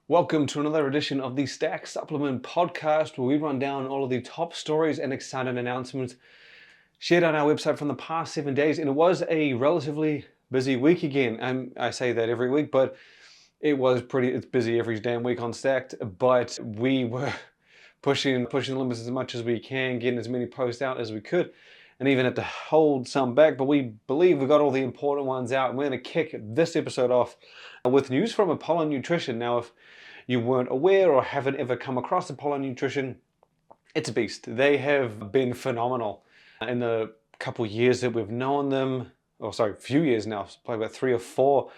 Welcome to another edition of the Stack Supplement Podcast, where we run down all of the top stories and exciting announcements shared on our website from the past 7 days. And it was a relatively busy week again. And I say that every week, but it's busy every damn week on Stacked. But we were pushing the limits as much as we can, getting as many posts out as we could, and even had to hold some back. But we believe we got all the important ones out. And we're going to kick this episode off with news from Apollon Nutrition. Now, if you weren't aware or haven't ever come across Apollon Nutrition, it's a beast. They have been phenomenal in the couple years that we've known them, few years now, probably about 3 or 4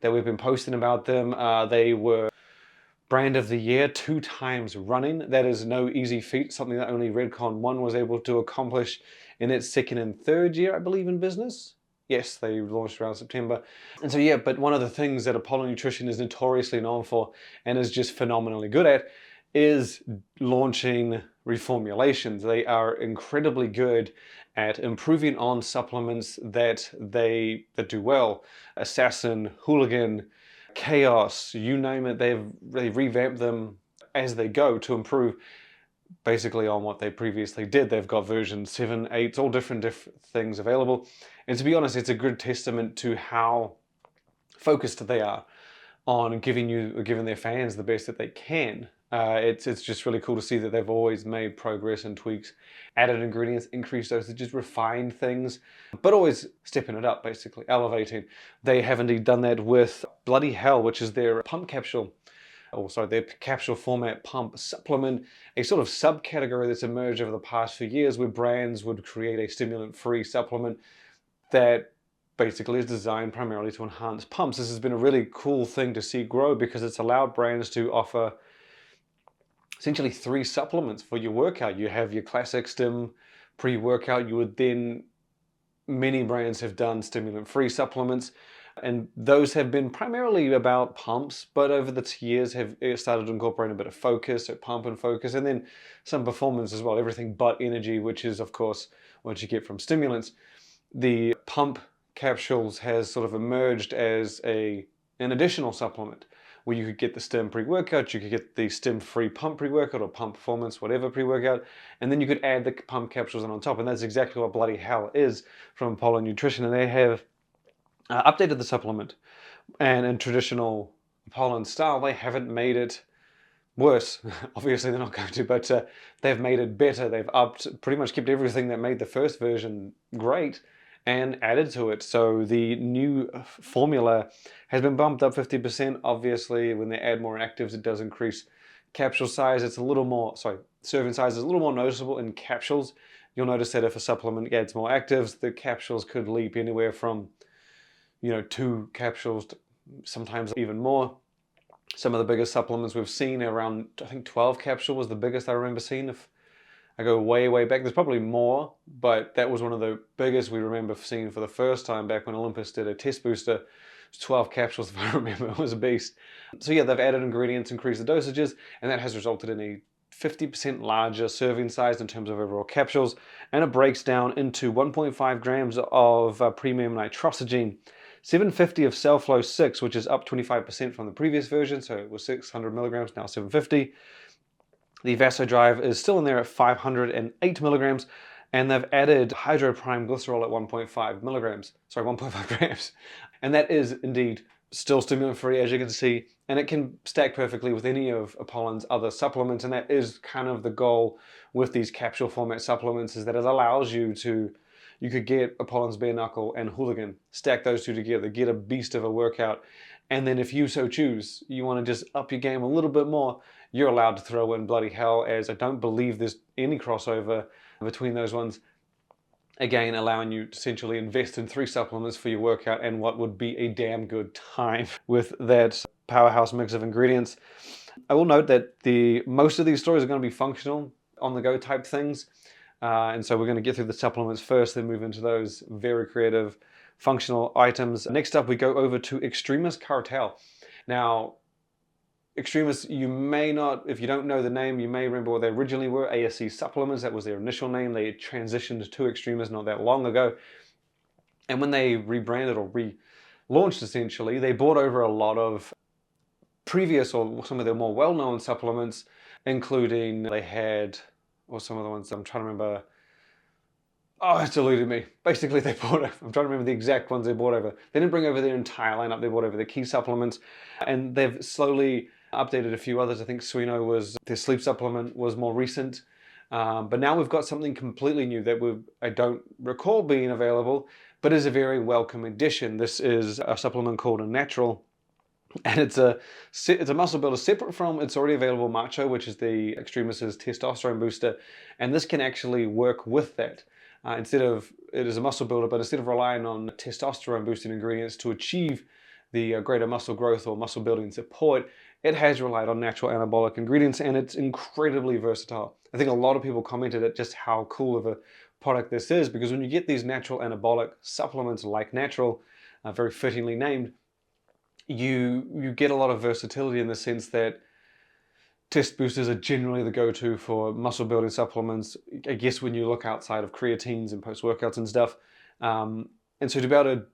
that we've been posting about them. They were Brand of the Year 2 times running. That is no easy feat, something that only Redcon 1 was able to accomplish in its second and third year, I believe, in business. Yes, they launched around September. And so, yeah, but one of the things that Apollon Nutrition is notoriously known for and is just phenomenally good at is launching reformulations. They are incredibly good at improving on supplements that do well. Assassin, Hooligan, Chaos, you name it, they've revamped them as they go to improve basically on what they previously did. They've got version 7, 8, all different things available. And to be honest, it's a good testament to how focused they are on giving their fans the best that they can. It's just really cool to see that they've always made progress and tweaks, added ingredients, increased dosages, refined things, but always stepping it up, basically, elevating. They have indeed done that with Bloody Hell, which is their pump capsule, their capsule format pump supplement, a sort of subcategory that's emerged over the past few years where brands would create a stimulant-free supplement that basically is designed primarily to enhance pumps. This has been a really cool thing to see grow because it's allowed brands to offer essentially 3 supplements for your workout. You have your classic stim pre-workout. Many brands have done stimulant-free supplements, and those have been primarily about pumps, but over the years have started to incorporate a bit of focus, so pump and focus, and then some performance as well, everything but energy, which is, of course, what you get from stimulants. The pump capsules has sort of emerged as an additional supplement where you could get the stim pre-workout, you could get the stim-free pump pre-workout or pump performance, whatever pre-workout, and then you could add the pump capsules on top, and that's exactly what Bloody Hell is from Apollon Nutrition, and they have updated the supplement, and in traditional Apollon style, they haven't made it worse. Obviously they're not going to, but they've made it better. They've pretty much kept everything that made the first version great and added to it. So the new formula has been bumped up 50%. Obviously, when they add more actives, it does increase capsule size. Serving size is a little more noticeable in capsules. You'll notice that if a supplement adds more actives, the capsules could leap anywhere from 2 capsules to sometimes even more. Some of the biggest supplements we've seen are around, I think 12 capsule was the biggest I remember seeing. If I go way, way back, there's probably more, but that was one of the biggest we remember seeing for the first time back when Olympus did a test booster. It was 12 capsules, if I remember. It was a beast. So yeah, they've added ingredients, increased the dosages, and that has resulted in a 50% larger serving size in terms of overall capsules, and it breaks down into 1.5 grams of premium nitrosogene, 750 of Cellflow 6, which is up 25% from the previous version, so it was 600 milligrams, now 750. The Vasodrive is still in there at 508 milligrams, and they've added Hydroprime Glycerol at 1.5 grams. And that is indeed still stimulant-free, as you can see, and it can stack perfectly with any of Apollon's other supplements, and that is kind of the goal with these capsule format supplements, is that it allows you could get Apollon's Bare Knuckle and Hooligan, stack those 2 together, get a beast of a workout, and then if you so choose, you want to just up your game a little bit more, you're allowed to throw in Bloody Hell, as I don't believe there's any crossover between those ones. Again, allowing you to essentially invest in 3 supplements for your workout and what would be a damn good time with that powerhouse mix of ingredients. I will note that most of these stories are going to be functional, on-the-go type things. And so we're going to get through the supplements first, then move into those very creative functional items. Next up, we go over to Xtemis Cartel. Now, Xtemis, you may not, if you don't know the name, you may remember what they originally were, ASC Supplements. That was their initial name. They transitioned to Xtemis not that long ago. And when they rebranded or relaunched, essentially, they brought over a lot of previous or some of their more well-known supplements, including they had, or some of the ones I'm trying to remember. Oh, it's eluded me. Basically, they bought, I'm trying to remember the exact ones they bought over. They didn't bring over their entire lineup, they bought over the key supplements, and they've slowly updated a few others. I think Suino was, their sleep supplement was more recent. But now we've got something completely new that I don't recall being available, but is a very welcome addition. This is a supplement called a Natural, and it's a muscle builder separate from its already available Macho, which is the Xtemis testosterone booster, and this can actually work with that. It is a muscle builder, but instead of relying on testosterone boosting ingredients to achieve the greater muscle growth or muscle building support, it has relied on natural anabolic ingredients, and it's incredibly versatile. I think a lot of people commented at just how cool of a product this is, because when you get these natural anabolic supplements like Natural, very fittingly named, you get a lot of versatility in the sense that test boosters are generally the go-to for muscle building supplements, I guess, when you look outside of creatines and post-workouts and stuff. And so to be able to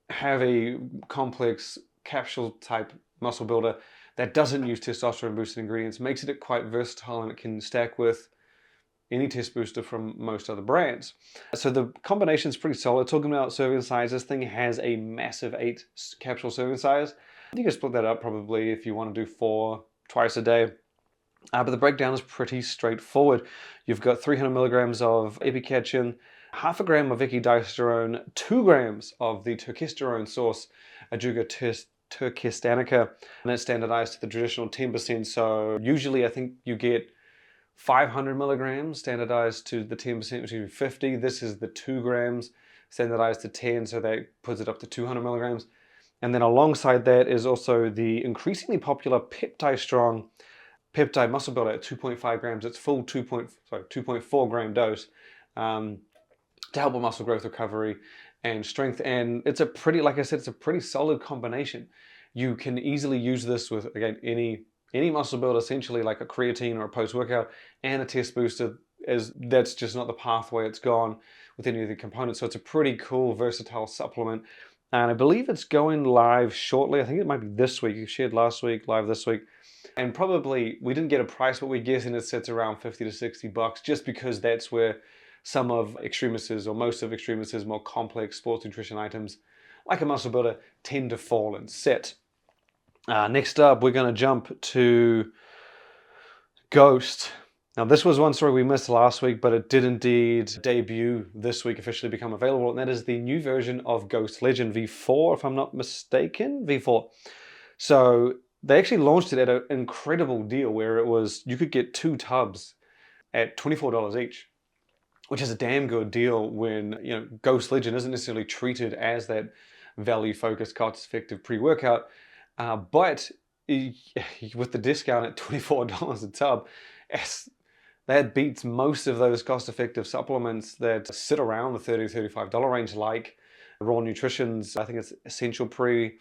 have a complex capsule type muscle builder that doesn't use testosterone boosted ingredients makes it quite versatile, and it can stack with any test booster from most other brands. So the combination is pretty solid. Talking about serving size, this thing has a massive 8 capsule serving size. You can split that up probably if you want to do 4 twice a day. But the breakdown is pretty straightforward. You've got 300 milligrams of epicatechin, half a gram of ecdysterone, 2 grams of the turkesterone source, Ajuga turkestanica, and it's standardized to the traditional 10%. So usually I think you get 500 milligrams standardized to the 10%, which is 50. This is the 2 grams standardized to 10, so that puts it up to 200 milligrams. And then alongside that is also the increasingly popular PeptiStrong peptide muscle builder at 2.5 grams. It's full 2.4 gram dose to help with muscle growth, recovery, and strength. And it's a pretty, like I said, it's a pretty solid combination. You can easily use this with, again, any muscle builder, essentially like a creatine or a post-workout, and a test booster, as that's just not the pathway it's gone with any of the components. So it's a pretty cool, versatile supplement. And I believe it's going live shortly. I think it might be this week. You shared last week, live this week. And probably, we didn't get a price, but we're guessing it sits around 50 to 60 bucks, just because that's where some of Xtemis's, or most of Xtemis's more complex sports nutrition items, like a muscle builder, tend to fall and sit. Next up, we're going to jump to Ghost. Now, this was one story we missed last week, but it did indeed debut this week, officially become available, and that is the new version of Ghost Legend V4, if I'm not mistaken, V4. So they actually launched it at an incredible deal where it was, you could get 2 tubs at $24 each, which is a damn good deal when, you know, Ghost Legend isn't necessarily treated as that value-focused, cost-effective pre-workout, but with the discount at $24 a tub, that beats most of those cost-effective supplements that sit around the $30 to $35 range, like Raw Nutrition's, I think it's Essential Pre.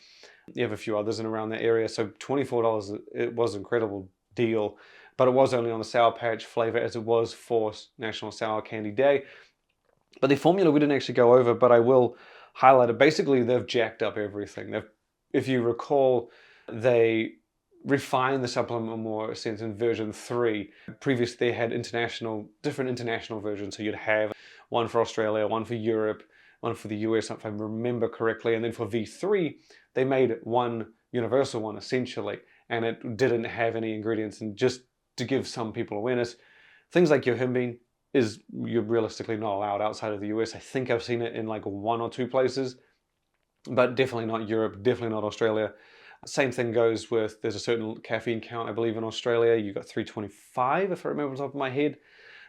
You have a few others in around that area. So $24, it was an incredible deal, but it was only on the Sour Patch flavor as it was for National Sour Candy Day. But the formula we didn't actually go over, but I will highlight it. Basically, they've jacked up everything. If you recall, they refined the supplement more since in version 3. Previously, they had different international versions. So you'd have one for Australia, one for Europe, one for the US, if I remember correctly. And then for V3, they made one universal one, essentially. And it didn't have any ingredients. And just to give some people awareness, things like yohimbine you're realistically not allowed outside of the US. I think I've seen it in like 1 or 2 places, but definitely not Europe, definitely not Australia. Same thing goes with, there's a certain caffeine count, I believe in Australia, you've got 325 if I remember off the top of my head.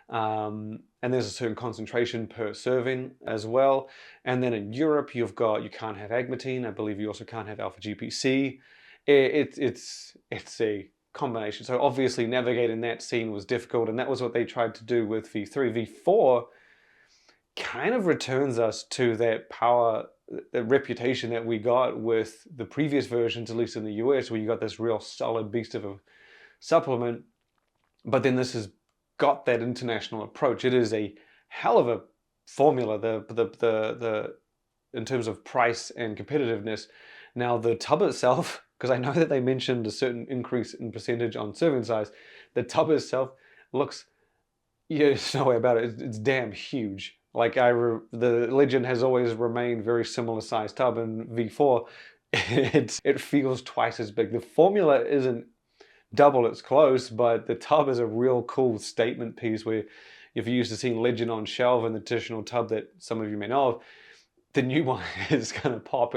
And there's a certain concentration per serving as well. And then in Europe, you can't have agmatine. I believe you also can't have alpha GPC. It's a combination. So obviously navigating that scene was difficult, and that was what they tried to do with V3. V4 kind of returns us to that power, the reputation that we got with the previous versions, at least in the US, where you got this real solid beast of a supplement. But then this has got that international approach. It is a hell of a formula, in terms of price and competitiveness. Now the tub itself, because I know that they mentioned a certain increase in percentage on serving size, the tub itself looks, there's no way about it. It's damn huge. Like the Legend has always remained very similar size tub, and V4, it feels twice as big. The formula isn't double its close, but the tub is a real cool statement piece where if you're used to seeing Legend on shelf and the traditional tub that some of you may know of, the new one is going to pop.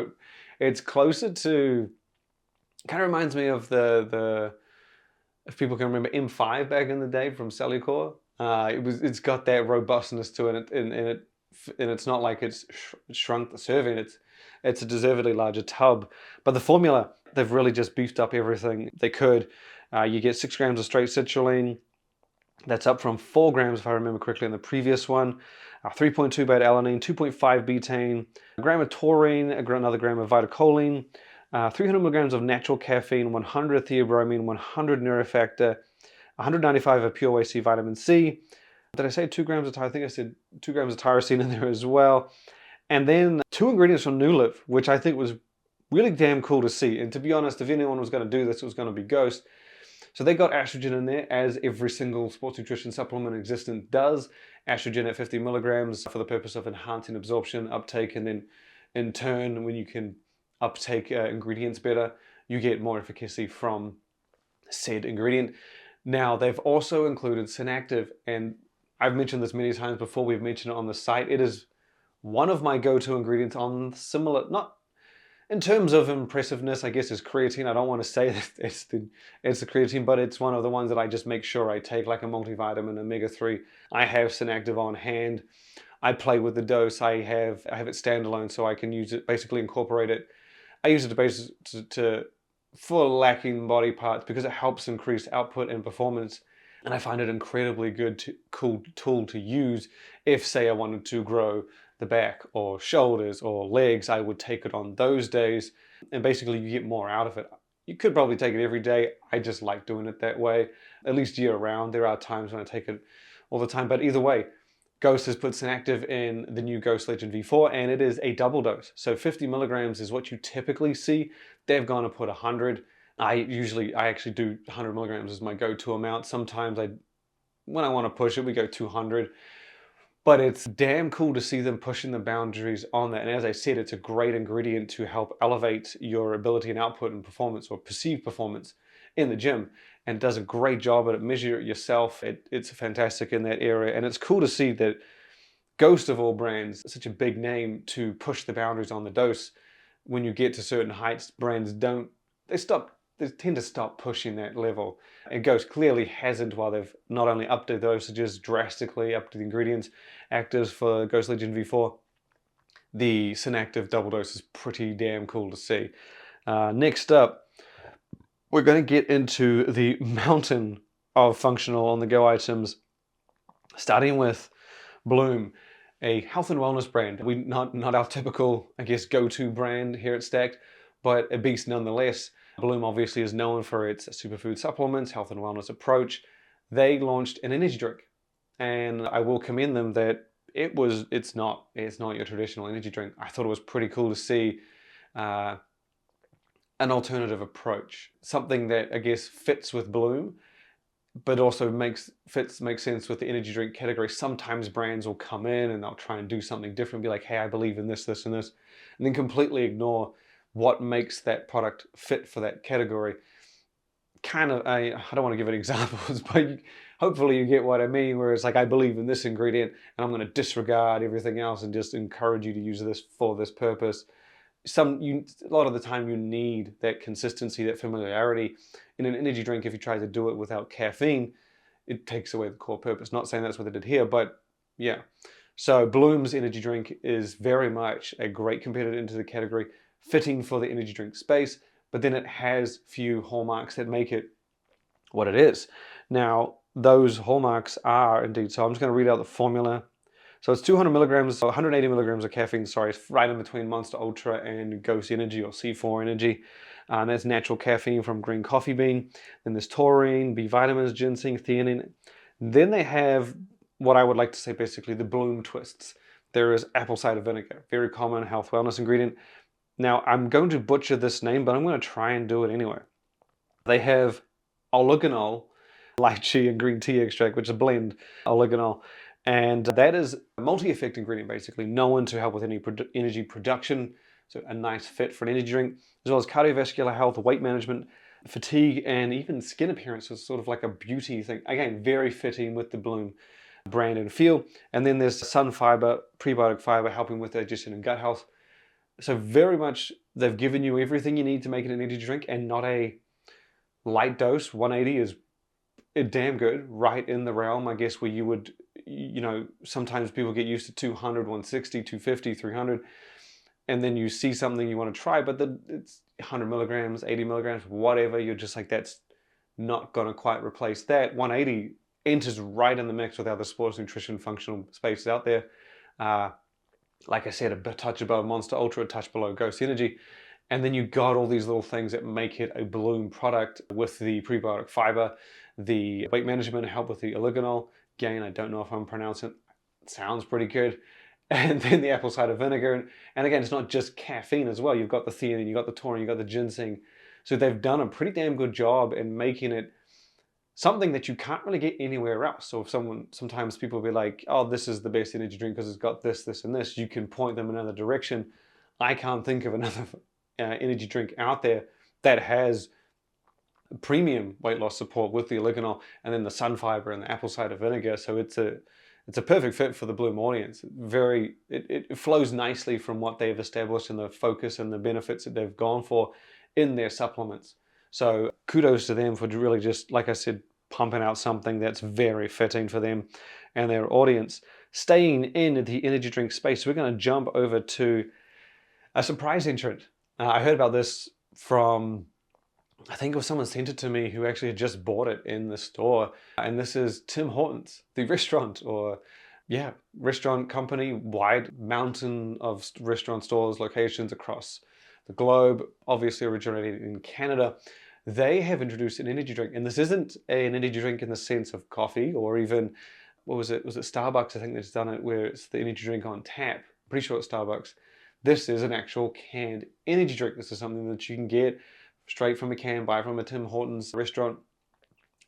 It's closer to, kind of reminds me of the if people can remember M5 back in the day from Cellucor. It's got that robustness to it, and it's not like it's shrunk the serving. It's a deservedly larger tub. But the formula, they've really just beefed up everything they could. You get 6 grams of straight citrulline. That's up from 4 grams, if I remember correctly, in the previous one. 3.2 beta-alanine, 2.5 betaine, a gram of taurine, another gram of vitacholine, 300 milligrams of natural caffeine, 100 theobromine, 100 neurofactor, 195 of pure whey C vitamin C. Did I say 2 grams of I think I said 2 grams of tyrosine in there as well. And then 2 ingredients from Nuliv, which I think was really damn cool to see. And to be honest, if anyone was going to do this, it was going to be Ghost. So they got estrogen in there, as every single sports nutrition supplement existent does. Estrogen at 50 milligrams for the purpose of enhancing absorption, uptake, and then in turn, when you can uptake ingredients better, you get more efficacy from said ingredient. Now, they've also included Synactive, and I've mentioned this many times before. We've mentioned it on the site. It is one of my go-to ingredients on similar, not in terms of impressiveness, I guess, is creatine. I don't want to say that it's the creatine, but it's one of the ones that I just make sure I take, like a multivitamin, omega-3. I have Synactive on hand. I play with the dose. I have it standalone, so I can use it, basically incorporate it. I use it for lacking body parts because it helps increase output and performance. And I find it incredibly cool tool to use if, say, I wanted to grow the back or shoulders or legs. I would take it on those days, and basically you get more out of it. You could probably take it every day. I just like doing it that way, at least year round. There are times when I take it all the time, but either way, Ghost has put Synactive in the new Ghost Legend V4, and it is a double dose. So 50 milligrams is what you typically see. They've gone to put 100. I actually do 100 milligrams as my go-to amount. Sometimes when I want to push it, we go 200. But it's damn cool to see them pushing the boundaries on that. And as I said, it's a great ingredient to help elevate your ability and output and performance, or perceived performance, in the gym. And it does a great job at it. Measure it yourself. It's fantastic in that area. And it's cool to see that Ghost, of all brands, such a big name, to push the boundaries on the dose. When you get to certain heights, brands they tend to stop pushing that level. And Ghost clearly hasn't, while they've not only upped the dosages drastically, upped the ingredients, actives for Ghost Legend V4, the Synactive double dose is pretty damn cool to see. Next up, we're going to get into the mountain of functional on-the-go items, starting with Bloom, a health and wellness brand. Not our typical, I guess, go-to brand here at Stacked, but a beast nonetheless. Bloom obviously is known for its superfood supplements, health and wellness approach. They launched an energy drink, and I will commend them that it's not your traditional energy drink. I thought it was pretty cool to see an alternative approach, something that I guess fits with Bloom, but also makes sense with the energy drink category. Sometimes brands will come in and they'll try and do something different, be like, hey, I believe in this, this, and this, and then completely ignore what makes that product fit for that category. I don't want to give any examples, but hopefully you get what I mean, where it's like, I believe in this ingredient and I'm going to disregard everything else and just encourage you to use this for this purpose. A lot of the time you need that consistency, that familiarity. In an energy drink, if you try to do it without caffeine, it takes away the core purpose. Not saying that's what they did here, but yeah. So Bloom's energy drink is very much a great competitor into the category, fitting for the energy drink space, but then it has few hallmarks that make it what it is. Now, those hallmarks are indeed, so I'm just going to read out the formula. So it's 200 milligrams, 180 milligrams of caffeine, it's right in between Monster Ultra and Ghost Energy or C4 Energy. And that's natural caffeine from green coffee bean. Then there's taurine, B vitamins, ginseng, theanine. Then they have what I would like to say basically the Bloom twists. There is apple cider vinegar, very common health wellness ingredient. Now, I'm going to butcher this name, but I'm going to try and do it anyway. They have oligonol, lychee and green tea extract, which is a blend oligonol. And that is a multi-effect ingredient, basically, known to help with any energy production. So a nice fit for an energy drink, as well as cardiovascular health, weight management, fatigue, and even skin appearance. So it's sort of like a beauty thing. Again, very fitting with the Bloom brand and feel. And then there's sun fiber, prebiotic fiber, helping with digestion and gut health. So very much they've given you everything you need to make it an energy drink, and not a light dose. 180 is damn good, right in the realm, I guess, where you would, sometimes people get used to 200, 160, 250, 300, and then you see something you want to try, but it's 100 milligrams, 80 milligrams, whatever, you're just like, that's not going to quite replace that. 180 enters right in the mix with other sports nutrition functional spaces out there. Like I said, a touch above Monster Ultra, a touch below Ghost Energy. And then you got all these little things that make it a Bloom product with the prebiotic fiber, the weight management, help with the oligonol. Again, I don't know if I'm pronouncing it. It sounds pretty good. And then the apple cider vinegar. And again, it's not just caffeine as well. You've got the theanine, you've got the taurine, you've got the ginseng. So they've done a pretty damn good job in making it something that you can't really get anywhere else. So if sometimes people will be like, oh, this is the best energy drink because it's got this, this, and this, you can point them in another direction. I can't think of another energy drink out there that has premium weight loss support with the oligonol and then the sun fiber and the apple cider vinegar. So it's a perfect fit for the Bloom audience. It flows nicely from what they've established and the focus and the benefits that they've gone for in their supplements. So kudos to them for really just, like I said, pumping out something that's very fitting for them and their audience. Staying in the energy drink space, we're going to jump over to a surprise entrant. I heard about this from, I think it was someone sent it to me who actually had just bought it in the store. And this is Tim Hortons, the restaurant restaurant company, wide mountain of restaurant stores, locations across the globe, obviously originated in Canada. They have introduced an energy drink, and this isn't an energy drink in the sense of coffee or even, what was it? Was it Starbucks? I think that's done it where it's the energy drink on tap. I'm pretty sure it's Starbucks. This is an actual canned energy drink. This is something that you can get straight from a can, buy from a Tim Hortons restaurant.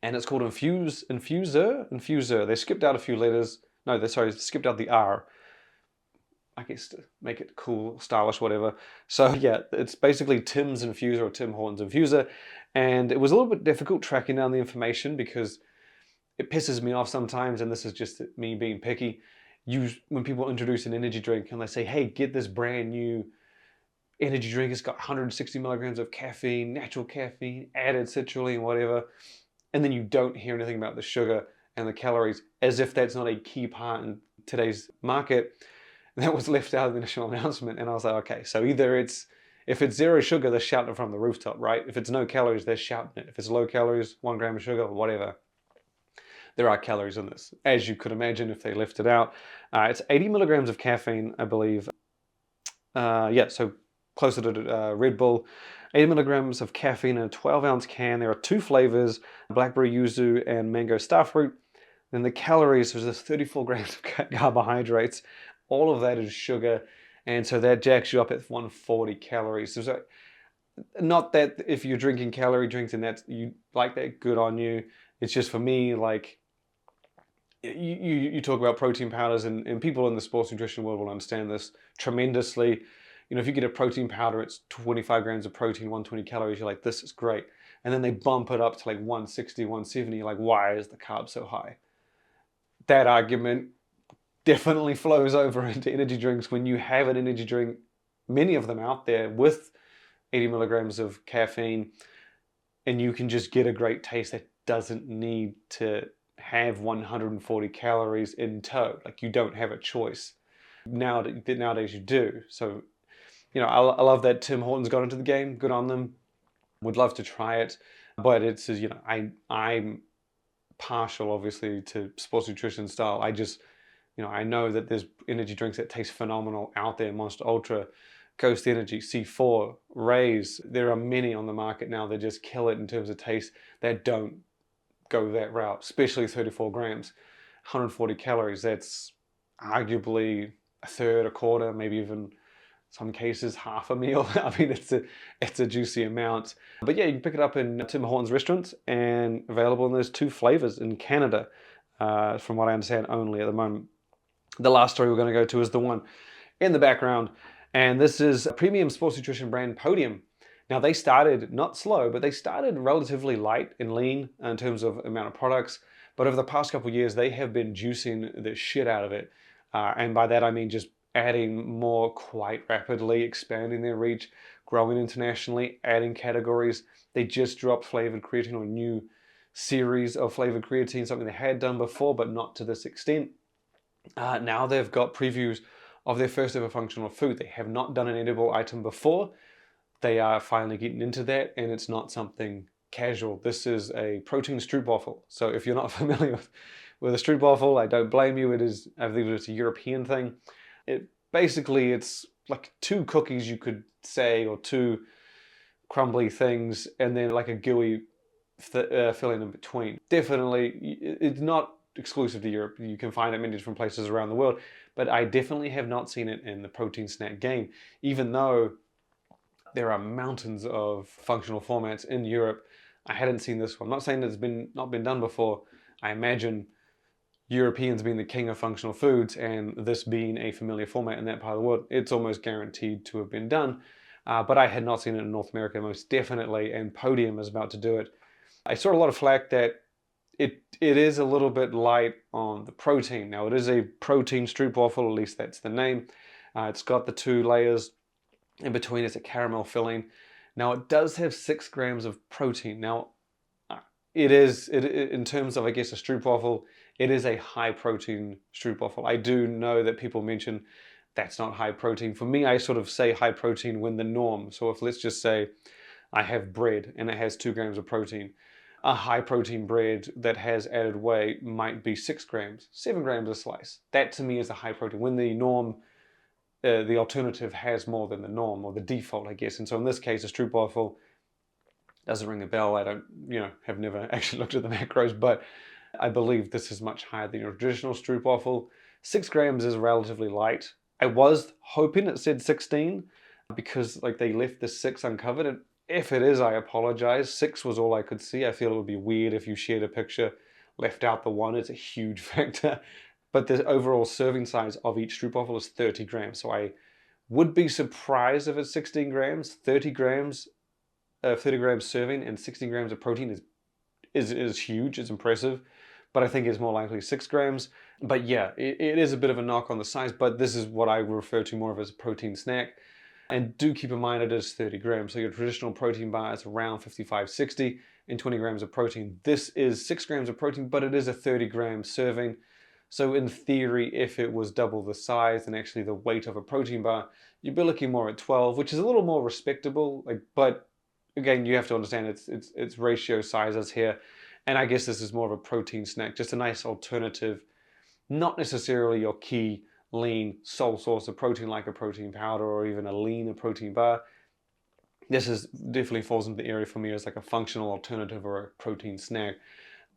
And it's called Infusr. They skipped out a few letters. No, they skipped out the R. I guess to make it cool, stylish, whatever. So yeah, it's basically Tim's Infusr or Tim Hortons Infusr. And it was a little bit difficult tracking down the information because it pisses me off sometimes, and this is just me being picky. When people introduce an energy drink and they say, hey, get this brand new energy drink, it's got 160 milligrams of caffeine, natural caffeine, added citrulline, whatever. And then you don't hear anything about the sugar and the calories, as if that's not a key part in today's market. That was left out of the initial announcement, and I was like, okay, so either if it's zero sugar, they're shouting it from the rooftop, right? If it's no calories, they're shouting it. If it's low calories, 1 gram of sugar, whatever. There are calories in this, as you could imagine if they left it out. It's 80 milligrams of caffeine, I believe. So closer to Red Bull. 80 milligrams of caffeine in a 12-ounce can. There are 2 flavors, blackberry yuzu and mango starfruit. Then the calories, there's this 34 grams of carbohydrates. All of that is sugar, and so that jacks you up at 140 calories. So not that if you're drinking calorie drinks and that's you like that, good on you. It's just for me, like you talk about protein powders, and people in the sports nutrition world will understand this tremendously. If you get a protein powder, it's 25 grams of protein, 120 calories. You're like, this is great, and then they bump it up to like 160, 170. You're like, why is the carb so high? That argument definitely flows over into energy drinks when you have an energy drink, many of them out there with 80 milligrams of caffeine, and you can just get a great taste that doesn't need to have 140 calories in tow. Like, you don't have a choice. Nowadays you do. So, I love that Tim Hortons got into the game. Good on them. Would love to try it. But it's, I'm partial, obviously, to sports nutrition style. I know that there's energy drinks that taste phenomenal out there. Monster Ultra, Ghost Energy, C4, Rays. There are many on the market now that just kill it in terms of taste that don't go that route, especially 34 grams, 140 calories. That's arguably a third, a quarter, maybe even some cases half a meal. I mean, it's a juicy amount. But yeah, you can pick it up in Tim Hortons restaurants and available in those 2 flavors in Canada, from what I understand, only at the moment. The last story we're going to go to is the one in the background, and this is premium sports nutrition brand Podium. Now, they started not slow, but they started relatively light and lean in terms of amount of products. But over the past couple of years, they have been juicing the shit out of it. And by that, I mean just adding more quite rapidly, expanding their reach, growing internationally, adding categories. They just dropped flavored creatine, or a new series of flavored creatine, something they had done before, but not to this extent. Now they've got previews of their first ever functional food. They have not done an edible item before. They are finally getting into that, and it's not something casual. This is a protein Stroopwafel. So if you're not familiar with a Stroopwafel, I don't blame you. It is, I believe it's a European thing. It's like 2 cookies, you could say, or 2 crumbly things, and then like a gooey filling in between. Definitely, it's not exclusive to Europe. You can find it in many different places around the world, but I definitely have not seen it in the protein snack game, even though there are mountains of functional formats in Europe. I hadn't seen this one. I'm not saying that it's not been done before. I imagine Europeans being the king of functional foods and this being a familiar format in that part of the world, it's almost guaranteed to have been done. But I had not seen it in North America, most definitely, and Podium is about to do it. I saw a lot of flack that it is a little bit light on the protein. Now, it is a protein Stroopwafel, at least that's the name. It's got the 2 layers. In between, it's a caramel filling. Now, it does have 6 grams of protein. Now, in terms of, I guess, a Stroopwafel, it is a high protein Stroopwafel. I do know that people mention that's not high protein. For me, I sort of say high protein when the norm. So if, let's just say I have bread and it has 2 grams of protein, a high protein bread that has added whey might be 6 grams, 7 grams a slice. That to me is a high protein. When the norm, the alternative has more than the norm, or the default, I guess. And so in this case, a Stroopwafel doesn't ring a bell. I don't, have never actually looked at the macros, but I believe this is much higher than your traditional Stroopwafel. 6 grams is relatively light. I was hoping it said 16 because like they left the 6 uncovered. And if it is, I apologize. 6 was all I could see. I feel it would be weird if you shared a picture, left out the 1. It's a huge factor. But the overall serving size of each Stroopwafel is 30 grams. So I would be surprised if it's 16 grams. 30 grams serving and 16 grams of protein is huge. It's impressive. But I think it's more likely 6 grams. But yeah, it is a bit of a knock on the size, but this is what I refer to more of as a protein snack. And do keep in mind it is 30 grams. So your traditional protein bar is around 55, 60 and 20 grams of protein. This is 6 grams of protein, but it is a 30 gram serving. So in theory, if it was double the size and actually the weight of a protein bar, you'd be looking more at 12, which is a little more respectable. But again, you have to understand it's ratio sizes here. And I guess this is more of a protein snack, just a nice alternative, not necessarily your key lean sole source of protein like a protein powder or even a leaner protein bar. This definitely falls into the area for me as like a functional alternative or a protein snack.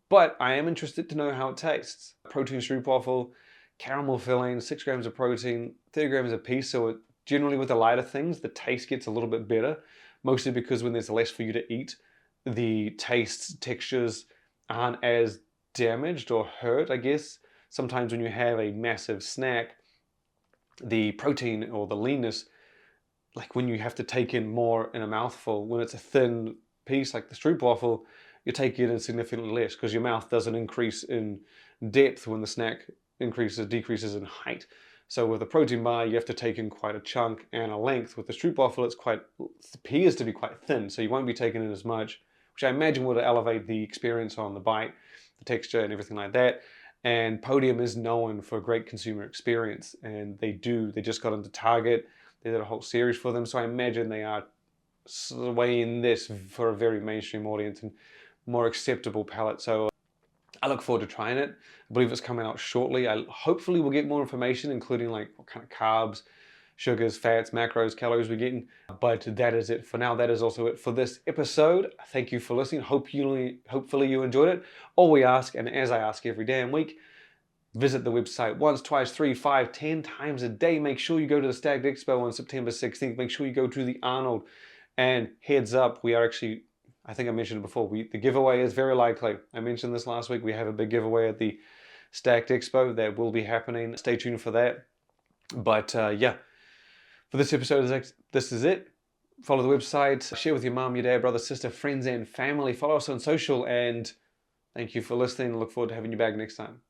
But I am interested to know how it tastes. Protein Stroopwafel, caramel filling, 6 grams of protein, 30 grams a piece. So generally with the lighter things, the taste gets a little bit better, mostly because when there's less for you to eat, the tastes, textures aren't as damaged or hurt, I guess. Sometimes when you have a massive snack, the protein or the leanness, like when you have to take in more in a mouthful, when it's a thin piece like the Stroopwafel, you take in significantly less because your mouth doesn't increase in depth when the snack decreases in height. So with a protein bar, you have to take in quite a chunk and a length. With the Stroopwafel, it appears to be quite thin, so you won't be taking in as much, which I imagine would elevate the experience on the bite, the texture and everything like that. And Podium is known for a great consumer experience, and they just got into Target. They did a whole series for them, so I imagine they are swaying this for a very mainstream audience and more acceptable palate. So I look forward to trying it. I believe it's coming out shortly. Hopefully we'll get more information, including like what kind of carbs, sugars, fats, macros, calories we're getting. But that is it for now. That is also it for this episode. Thank you for listening. Hopefully you enjoyed it. All we ask, and as I ask every damn week, visit the website once, twice, 3, 5, 10 times a day. Make sure you go to the Stack3d Expo on September 16th. Make sure you go to the Arnold. And heads up, we are actually, I think I mentioned it before, the giveaway is very likely. I mentioned this last week. We have a big giveaway at the Stack3d Expo that will be happening. Stay tuned for that. But yeah, for this episode, this is it. Follow the website, share with your mom, your dad, brother, sister, friends, and family. Follow us on social, and thank you for listening. Look forward to having you back next time.